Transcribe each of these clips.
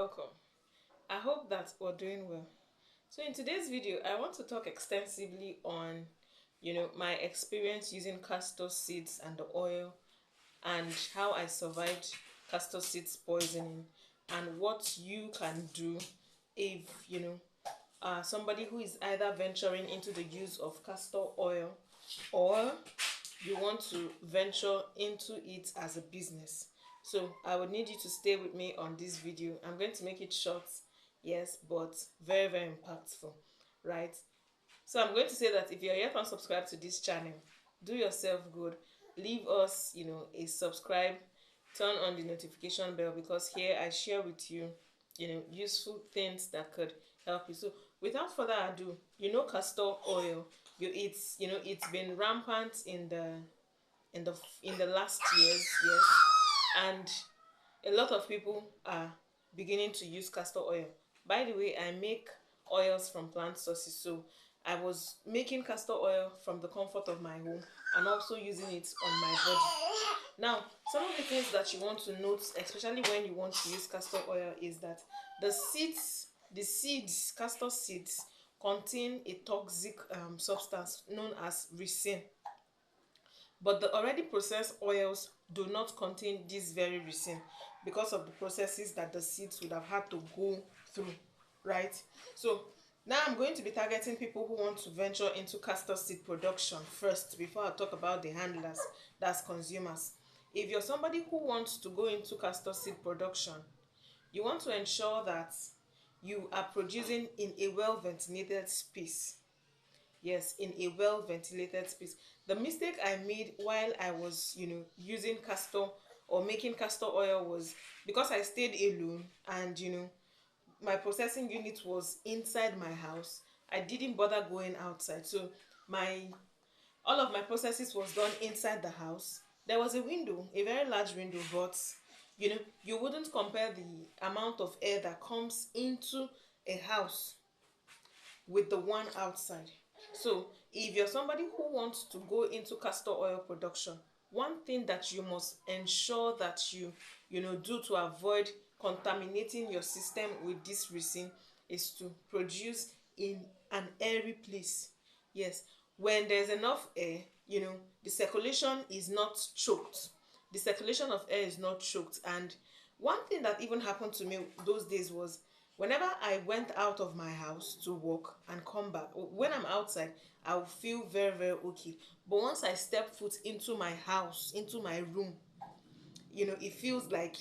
Welcome. I hope that we're doing well. So in today's video, I want to talk extensively on, my experience using castor seeds and the oil and how I survived castor seeds poisoning and what you can do if, somebody who is either venturing into the use of castor oil or you want to venture into it as a business. So I would need you to stay with me on this video. I'm going to make it short, yes, but very, very impactful, right? So I'm going to say that if you're yet unsubscribed to this channel, do yourself good. Leave us, a subscribe, turn on the notification bell, because here I share with you, useful things that could help you. So without further ado, castor oil, it's been rampant in the in the last years, yes, and a lot of people are beginning to use castor oil. By the way, I make oils from plant sources, so I was making castor oil from the comfort of my home and also using it on my body. Now, some of the things that you want to note, especially when you want to use castor oil, is that the seeds, castor seeds, contain a toxic substance known as ricin. But the already processed oils do not contain this very ricin because of the processes that the seeds would have had to go through, right? So now I'm going to be targeting people who want to venture into castor seed production first before I talk about the handlers, that's consumers. If you're somebody who wants to go into castor seed production, you want to ensure that you are producing in a well ventilated space. Yes, in a well ventilated space. The mistake I made while I was, using castor or making castor oil was because I stayed alone and, my processing unit was inside my house. I didn't bother going outside. So my all of my processes was done inside the house. There was a window, a very large window, but you wouldn't compare the amount of air that comes into a house with the one outside. So if you're somebody who wants to go into castor oil production, one thing that you must ensure that you do to avoid contaminating your system with this resin is to produce in an airy place. Yes, when there's enough air, the circulation is not choked. The circulation of air is not choked. And one thing that even happened to me those days was whenever I went out of my house to work and come back, when I'm outside, I will feel very, very okay. But once I step foot into my house, into my room, it feels like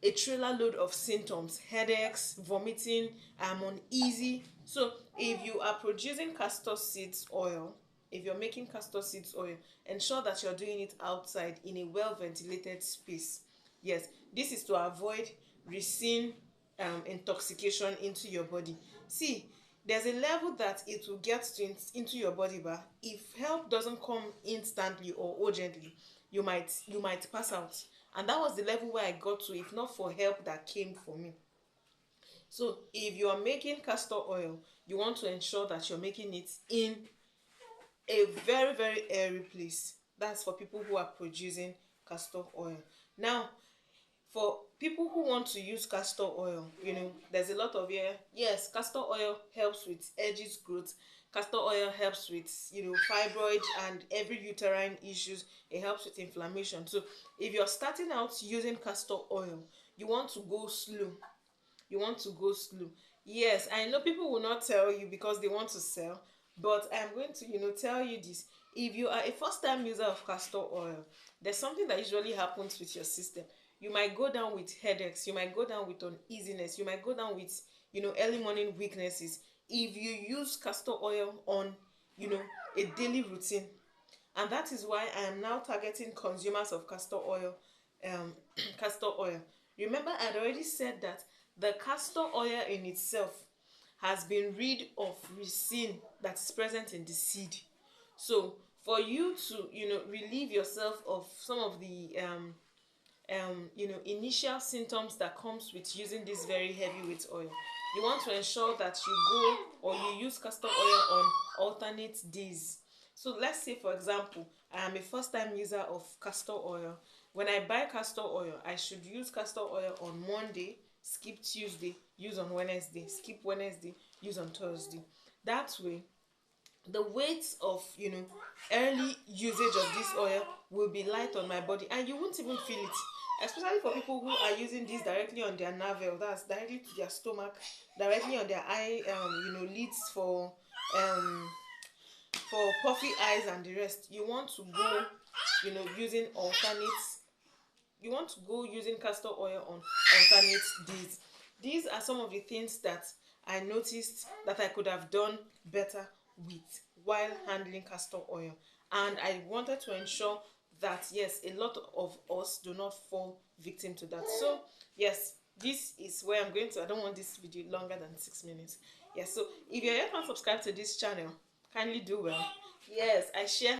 a trailer load of symptoms: headaches, vomiting, I'm uneasy. So if you are producing castor seeds oil, if you're making castor seeds oil, ensure that you're doing it outside in a well ventilated space. Yes, this is to avoid ricin intoxication into your body. See, there's a level that it will get to into your body, but if help doesn't come instantly or urgently, you might pass out. And that was the level where I got to, if not for help that came for me. So if you are making castor oil, you want to ensure that you're making it in a very, very airy place. That's for people who are producing castor oil. Now, for people who want to use castor oil, there's a lot of here. Yes, castor oil helps with edges growth. Castor oil helps with, fibroid and every uterine issues. It helps with inflammation. So if you're starting out using castor oil, you want to go slow. You want to go slow. Yes, I know people will not tell you because they want to sell, but I'm going to, tell you this. If you are a first-time user of castor oil, there's something that usually happens with your system. You might go down with headaches, you might go down with uneasiness, you might go down with, early morning weaknesses if you use castor oil on, a daily routine. And that is why I am now targeting consumers of castor oil. Castor oil. Remember, I'd already said that the castor oil in itself has been rid of ricin that is present in the seed. So for you to, relieve yourself of some of the initial symptoms that comes with using this very heavyweight oil, you want to ensure that you go or you use castor oil on alternate days. So let's say, for example, I am a first time user of castor oil. When I buy castor oil, I should use castor oil on Monday, skip Tuesday, use on Wednesday, skip Wednesday, use on Thursday. That way the weight of early usage of this oil will be light on my body, and you won't even feel it, especially for people who are using this directly on their navel, that's directly to their stomach, directly on their eye lids um for puffy eyes and the rest. You want to go using alternate you want to go using castor oil on alternate days. These are some of the things that I noticed that I could have done better with while handling castor oil, and I wanted to ensure that yes, a lot of us do not fall victim to that. So yes, this is where I'm going to. I don't want this video longer than 6 minutes. Yes, so if you're yet not subscribed to this channel, kindly do well. Yes, I share